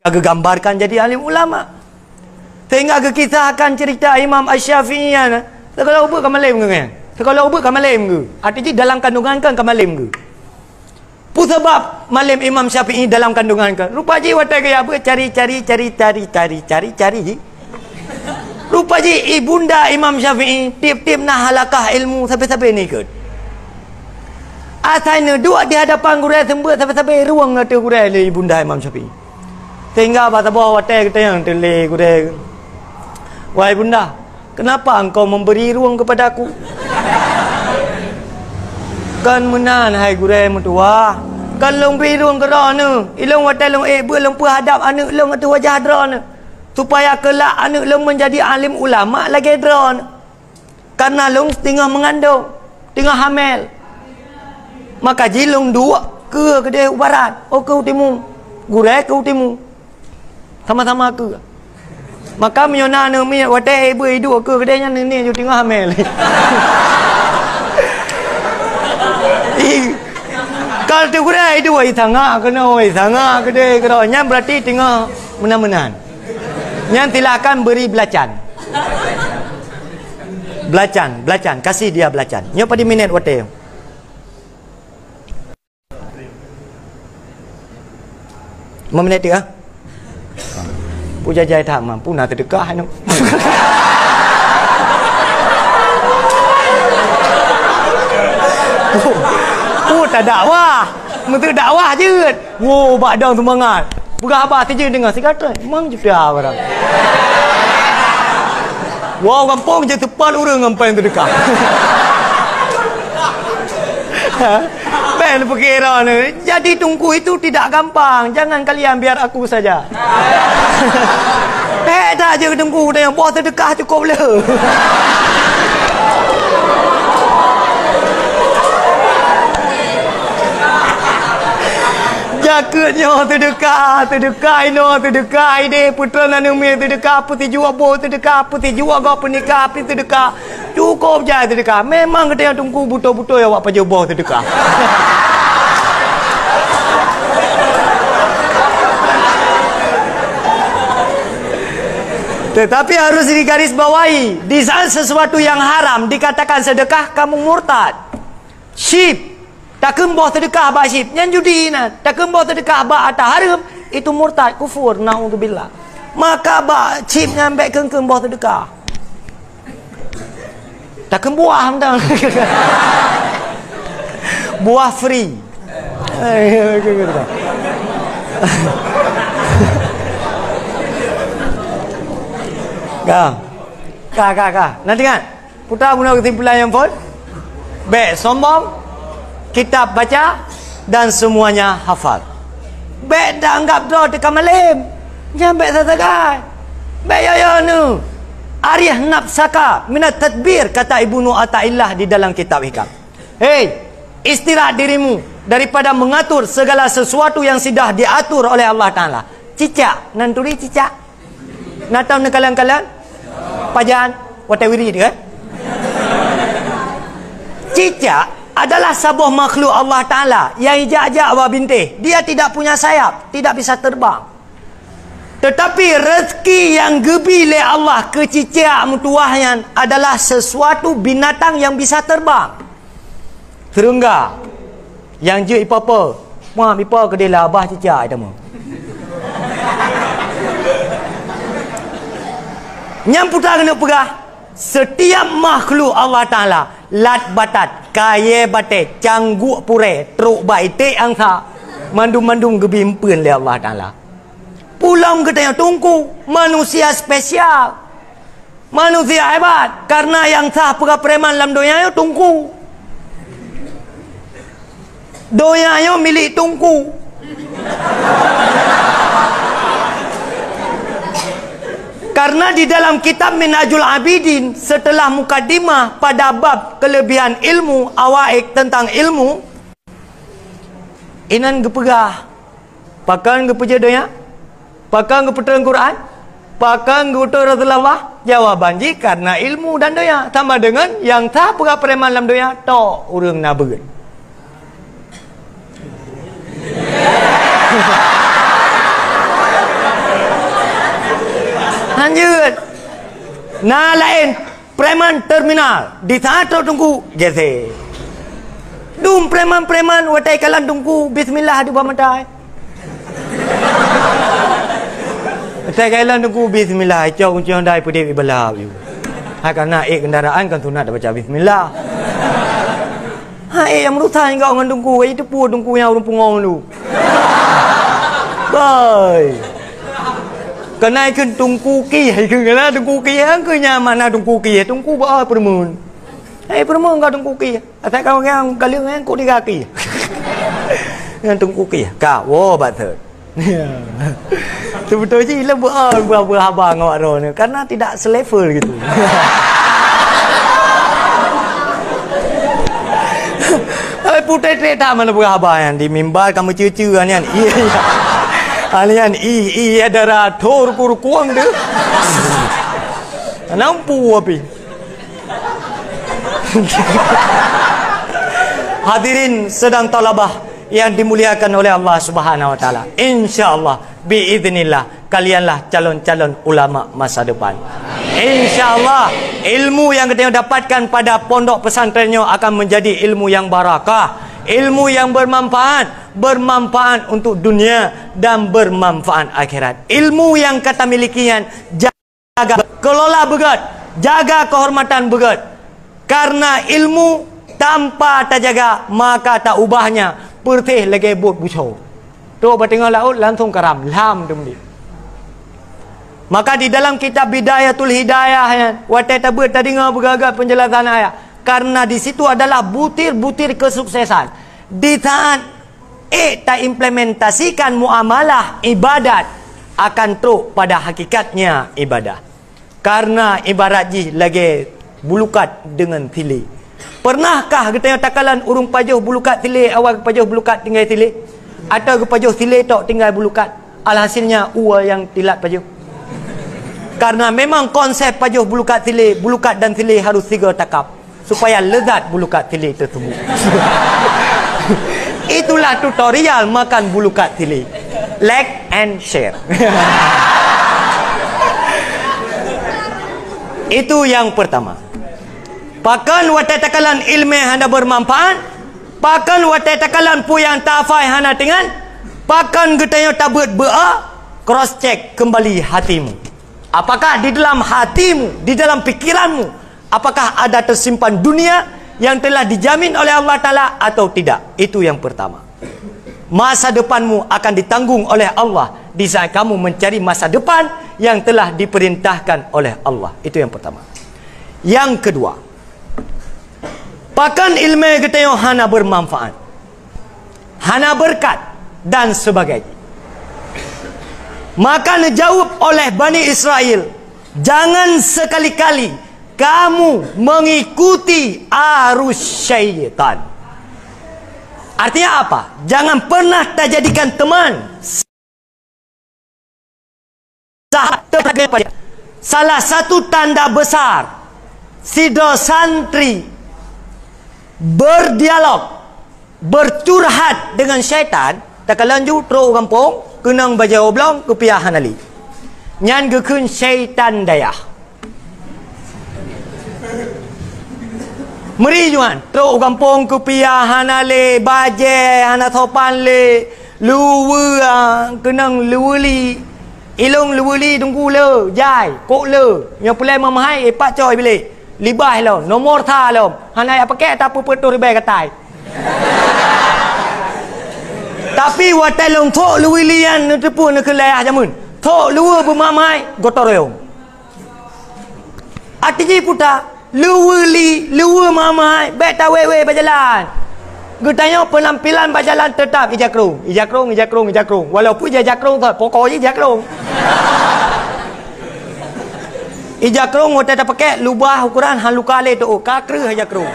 agak gambarkan jadi alim ulama. Sehingga kita akan cerita Imam Asy-Syafi'i kalau ubah kamalim ke? Kalau ubah kamalim ke? Artinya dalam kandungan kan kamalim ke? Pu sebab malim Imam Syafi'i dalam kandungan kan. Rupa ji watai kaya apa? Cari ji. Rupa ji ibunda Imam Syafi'i tiap-tiap nak halakah ilmu sampai-sampai ni ke. Asalnya dua di hadapan gurai sembut sampai-sampai ruang ngata gurai le ibunda Imam Syafi'i. Sehingga bahasa bawah watai kita yang tele gurai. Wahai bunda, kenapa engkau memberi ruang kepada aku? Kan menan hai gurai mutua. Kan long beri ruang kerana ilong watai long belong hadap anak long atu wajah drone. Supaya kelak anak long menjadi alim ulama lagi drone. Karena long tengah mengandung, tengah hamil. Maka jilong dua ke dia barat, ke timur. Gurai ke timur. Sama-sama ke. Maka miona ne mi watai ibu hidup ke kedainya ni ju tengah hamil. Kalau tu gurai itu wai sanga kena wai sanga kedai keronya berarti tengah menan-menan. Yang silakan beri belacan. Belacan, kasih dia belacan. Nyo pada minit watai. Meminit dia. Puja jai tak mampu nak terdekat nu. Tak dakwah. Mesti dakwah je. Wow, badang semangat. Bukan apa saja dengar sekatan. Memang juga barang. Wow, kampung je tepal orang ngampain terdekat. Ben perkira ni. Jadi tunggu itu tidak gampang. Jangan kalian biar aku saja. Dah je tunggu yang bawah terdekat cukup le. Jakutnya terdekat ide putra nanumi terdekat putih jua bo terdekat putih jua gau pernikah api terdekat cukup je terdekat. Memang kita yang tunggu buto-buto ya awak paja boh terdekat. Tetapi harus digarisbawahi, di saat sesuatu yang haram dikatakan sedekah, kamu murtad. Syib tak kembah sedekah ba syib nyan judi na tak kembah sedekah ba atah haram itu murtad kufur naudzubillah. Maka ba syib nyambe kengkeng bah sedekah tak kembuah dah. Buah free. Kak. Nanti kan putar guna kesimpulan yang pun baik sombong, kitab baca dan semuanya hafal. Baik dah anggap doa dekat malam. Jangan baik satakai. Baik ya nu. Arih nafsaka minat tadbir, kata Ibnu Athaillah di dalam kitab Hikam. Hei, istirahat dirimu daripada mengatur segala sesuatu yang sudah diatur oleh Allah Ta'ala. Cicak, nanturi cicak. Nak tahu nak kalian-kalian? Pajaan, watai wiri dia. Cicak adalah sebuah makhluk Allah Ta'ala yang ijak-ijak awak bintih. Dia tidak punya sayap, tidak bisa terbang. Tetapi rezeki yang gebi oleh Allah ke cicak mutuahnya adalah sesuatu binatang yang bisa terbang. Serangga yang je ipa-apa. Mam ipa ke dia lah abah cicak itu mah. Yang putar kena pegah. Setiap makhluk Allah Ta'ala, lat batat, kaya batet, cangguk pure, truk baite angsa, mandum-mandum gebimpun oleh Allah Ta'ala. Pulang kita yang tunggu, manusia spesial, manusia hebat, karena yang sah pegah preman dalam dunia itu tunggu. Dunia itu milik tunggu. Karena di dalam kitab Minhajul Abidin, setelah mukadimah pada bab kelebihan ilmu, awaik tentang ilmu, inan gepegah pakan gepeja doya, pakan gepeteran Quran, pakan gepeteran Rasulullah. Jawaban ji karena ilmu dan doya. Sama dengan yang tak pegah preman dalam doya, tok urang nabeun. Lanjut. Nah lain preman terminal di tato tunggu jese. Dum preman watai kalan tunggu bismillah di bawah matai. Watai kalan tunggu bismillah cau kuncian dai pudi ibalah you. Ha karena kendaraan kan sunat baca bismillah. Ha yang merusak engkau dengan tunggu itu pun tunggu yang orang pungong lu. Bye. Kenai kan tungku ki hay kan kena tungku ki hang ke nyaman tungku ki tungku ba permun. Hai permun ka tungku ki. Atai kau yang kalian yang ku di kaki. Yang tungku ki ka wo ba thot. Betul je lah buah abang awak ro ni karena tidak selevel gitu. Hai putai cerita mana buah abang yang di mimbar kamu cucu kan kan. Iya. Alian darah thor kuang deh. Nampu api. Hadirin sedang talabah yang dimuliakan oleh Allah Subhanahu wa taala. Insyaallah biiznillah kalianlah calon-calon ulama masa depan. Insyaallah ilmu yang kita dapatkan pada pondok pesantrennya akan menjadi ilmu yang barakah. Ilmu yang bermanfaat untuk dunia dan bermanfaat akhirat. Ilmu yang kata milikian jaga, kelola begat, jaga kehormatan begat. Karena ilmu tanpa tak jaga maka tak ubahnya pertih lagi bot buco. Tu bertengah laut langsung karam lam demdi. Maka di dalam kitab Bidayatul Hidayah watai tabut tadi dengar bergagak penjelasan ayat. Karena di situ adalah butir-butir kesuksesan. Di saat tak implementasikan muamalah ibadat akan teruk pada hakikatnya ibadah. Karena ibarat ji lagi bulukat dengan tili. Pernahkah kita takalan urung pajuh bulukat tili awal pajuh bulukat tinggal tili? Atau pajuh tili tok tinggal bulukat? Alhasilnya ua yang tilat pajuh. Karena memang konsep pajuh bulukat tili, bulukat dan tili harus 3 takap. Supaya lezat bulukat tili tersebut. Itulah tutorial makan bulukat tili. Like and share. Itu yang pertama. Pakan watai takalan ilmu hana bermanfaat. Pakan watai takalan pu yang tafai hana dengan. Pakan getanya tabut bea. Cross check kembali hatimu. Apakah di dalam hatimu, di dalam pikiranmu, apakah ada tersimpan dunia yang telah dijamin oleh Allah Ta'ala atau tidak? Itu yang pertama. Masa depanmu akan ditanggung oleh Allah di saat kamu mencari masa depan yang telah diperintahkan oleh Allah. Itu yang pertama. Yang kedua, pakan ilmu kita yang hana bermanfaat, hana berkat dan sebagainya. Maka dijawab oleh Bani Israel, jangan sekali-kali kamu mengikuti arus syaitan. Artinya apa? Jangan pernah tak jadikan teman sahabat. Salah satu tanda besar sidra santri berdialog, bercurhat dengan syaitan, tak lanjut terus kampung, kenang baca oblong kepiahan ali. Nyan gekun syaitan daya. Meri juan, teruk kampung kupia hana le baje hana sopan le luwe kenang luweli ilong luweli tunggu le jai kok le yang pulai mamahai pak coy bile libah lo nomor tha lo hana apa ke tak puputur be katai. Tapi watai long thok luwelian tepu nak kelayah jamun thok luwe bermamai gotoreo artinya puta luwe mama baik tak wewe berjalan. Getanya penampilan berjalan tetap ijakrung. Walaupun ijakrung tak pokoknya ijakrung. Ijakrung kita tak pakai lubah ukuran halukale tu kakre ijakrung.